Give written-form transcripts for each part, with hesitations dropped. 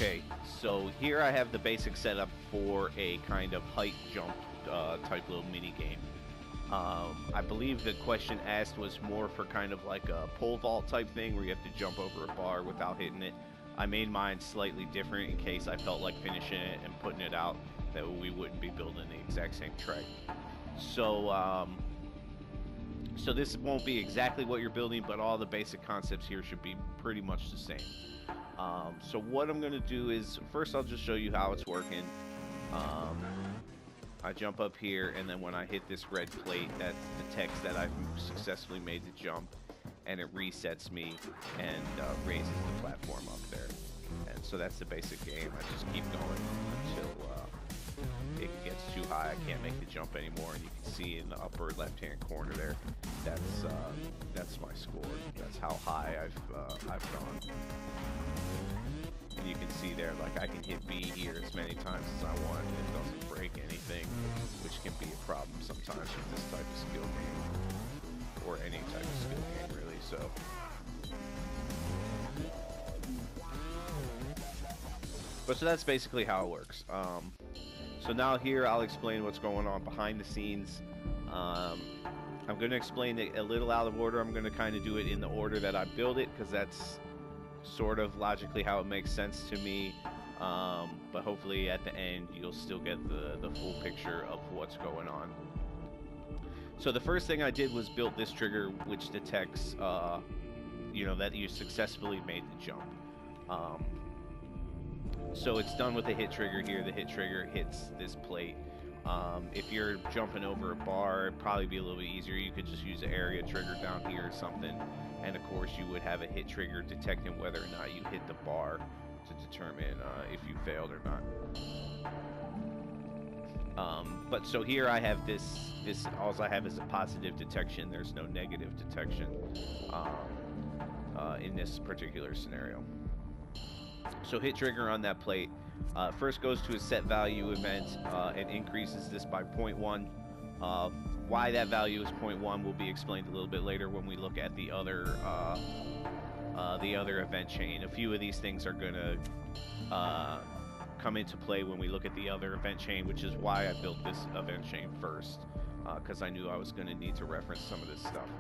Okay, so here I have the basic setup for a kind of height jump type little mini game. I believe the question asked was more for kind of like a pole vault type thing where you have to jump over a bar without hitting it. I made mine slightly different in case I felt like finishing it and putting it out, that we wouldn't be building the exact same track. So, so this won't be exactly what you're building, but all the basic concepts here should be pretty much the same. So what I'm going to do is, first I'll just show you how it's working. I jump up here, and then when I hit this red plate, that detects that I've successfully made the jump, and it resets me and raises the platform up there. And so that's the basic game. I just keep going until it gets too high. I can't make the jump anymore, and you can see in the upper left-hand corner there, that's my score. That's how high I've gone. And you can see there, like, I can hit B here as many times as I want, and it doesn't break anything, which can be a problem sometimes with this type of skill game, or any type of skill game, really. So that's basically how it works. So now here I'll explain what's going on behind the scenes. I'm going to explain it a little out of order. I'm going to kind of do it in the order that I build it, because that's sort of logically how it makes sense to me, but hopefully at the end you'll still get the full picture of what's going on. So the first thing I did was build this trigger, which detects you know, that you successfully made the jump. So it's done with the hit trigger here. The hit trigger hits this plate. If you're jumping over a bar, it'd probably be a little bit easier. You could just use an area trigger down here or something. And of course, you would have a hit trigger detecting whether or not you hit the bar to determine if you failed or not. But so here I have this all I have is a positive detection. There's no negative detection in this particular scenario. So hit trigger on that plate. First goes to a set value event and increases this by 0.1. Why that value is 0.1 will be explained a little bit later when we look at the other event chain. A few of these things are going to come into play when we look at the other event chain, which is why I built this event chain first, because I knew I was going to need to reference some of this stuff.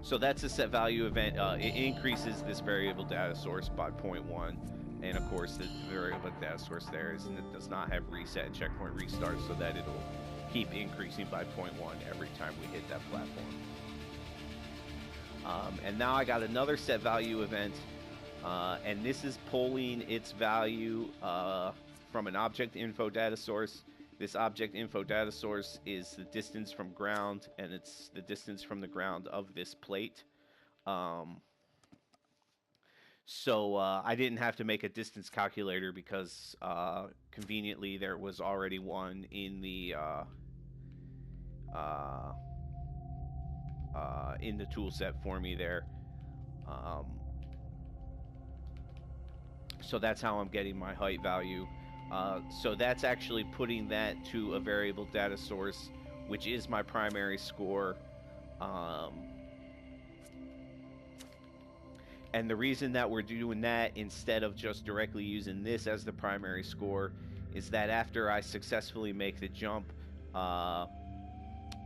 So that's a set value event. It increases this variable data source by 0.1. And of course, the variable data source there is, and it does not have reset and checkpoint restart, so that it'll keep increasing by 0.1 every time we hit that platform. And now I got another set value event, and this is pulling its value from an object info data source. This object info data source is the distance from ground, and it's the distance from the ground of this plate. So I didn't have to make a distance calculator because conveniently there was already one in the tool set for me there. So that's how I'm getting my height value. So that's actually putting that to a variable data source, which is my primary score. And the reason that we're doing that instead of just directly using this as the primary score is that after I successfully make the jump,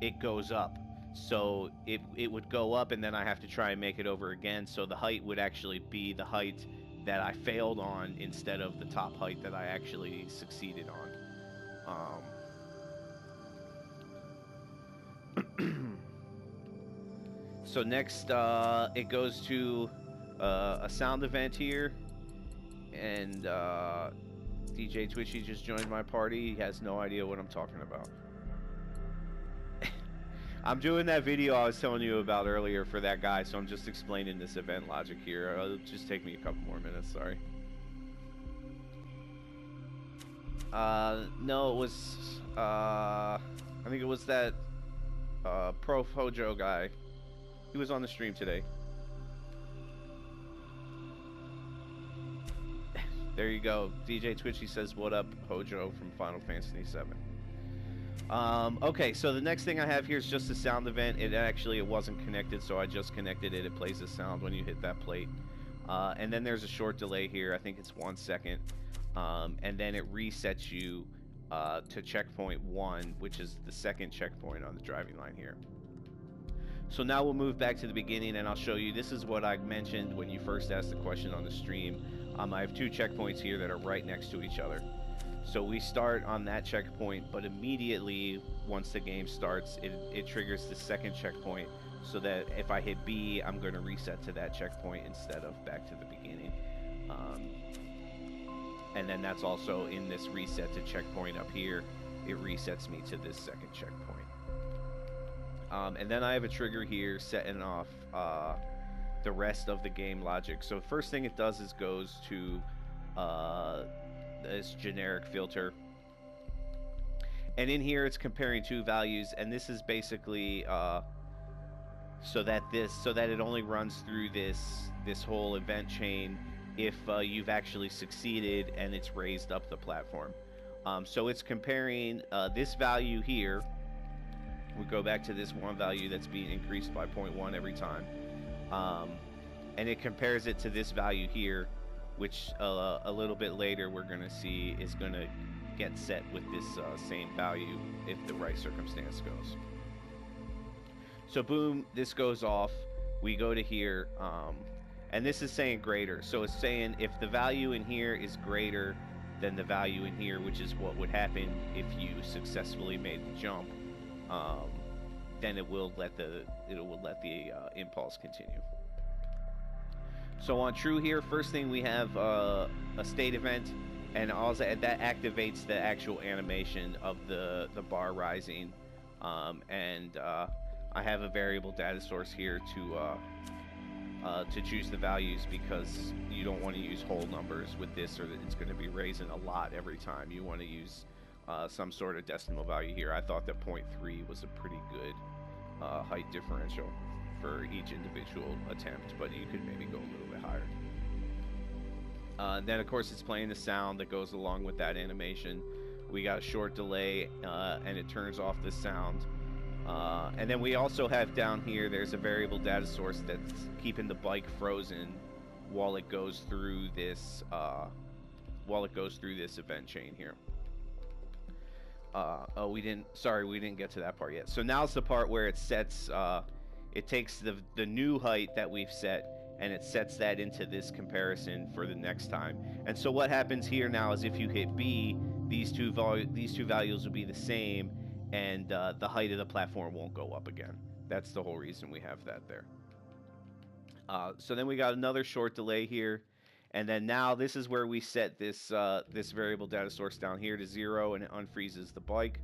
it goes up. So it would go up, and then I have to try and make it over again. So the height would actually be the height that I failed on instead of the top height that I actually succeeded on. So next, it goes to a sound event here, and DJ Twitchy just joined my party. He has no idea what I'm talking about. I'm doing that video I was telling you about earlier for that guy, so I'm just explaining this event logic here. It'll just take me a couple more minutes, sorry. No, it was, I think it was that ProfHojo guy. He was on the stream today. There you go. DJ Twitchy says, "What up, Hojo from Final Fantasy VII." Okay, so the next thing I have here is just a sound event. It wasn't connected, so I just connected it. It plays a sound when you hit that plate. And then there's a short delay here. I think it's 1 second. And then it resets you to checkpoint 1, which is the second checkpoint on the driving line here. So now we'll move back to the beginning, and I'll show you. This is what I mentioned when you first asked the question on the stream. I have 2 checkpoints here that are right next to each other. So we start on that checkpoint, but immediately once the game starts, it triggers the second checkpoint, so that if I hit B, I'm going to reset to that checkpoint instead of back to the beginning. And then that's also in this reset to checkpoint up here. It resets me to this second checkpoint. And then I have a trigger here setting off the rest of the game logic. So first thing it does is goes to this generic filter. And in here it's comparing 2 values, and this is basically so that it only runs through this whole event chain if you've actually succeeded and it's raised up the platform. So it's comparing this value here. We go back to this 1 value that's being increased by 0.1 every time, and it compares it to this value here, which a little bit later we're going to see is going to get set with this same value if the right circumstance goes. So boom, this goes off. We go to here, and this is saying greater. So it's saying if the value in here is greater than the value in here, which is what would happen if you successfully made the jump, then it will let the impulse continue. So on true here, first thing we have a state event, and also that activates the actual animation of the bar rising, and I have a variable data source here to choose the values, because you don't want to use whole numbers with this, or it's going to be raising a lot every time. You want to use some sort of decimal value here. I thought that 0.3 was a pretty good height differential for each individual attempt, but you could maybe go a little bit higher. Then of course it's playing the sound that goes along with that animation. We got a short delay, and it turns off the sound. And then we also have down here, there's a variable data source that's keeping the bike frozen while it goes through this event chain here. Oh, we didn't get to that part yet. So now's the part where it sets, it takes the new height that we've set, and it sets that into this comparison for the next time. And so what happens here now is if you hit B, these two values will be the same, and the height of the platform won't go up again. That's the whole reason we have that there. So then we got another short delay here, and then now this is where we set this this variable data source down here to 0, and it unfreezes the bike.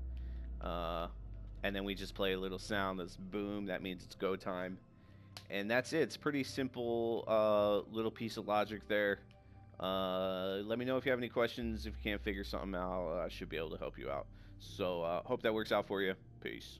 And then we just play a little sound that's boom. That means it's go time, and that's it. It's pretty simple little piece of logic there. Let me know if you have any questions. If you can't figure something out, I should be able to help you out. So hope that works out for you. Peace.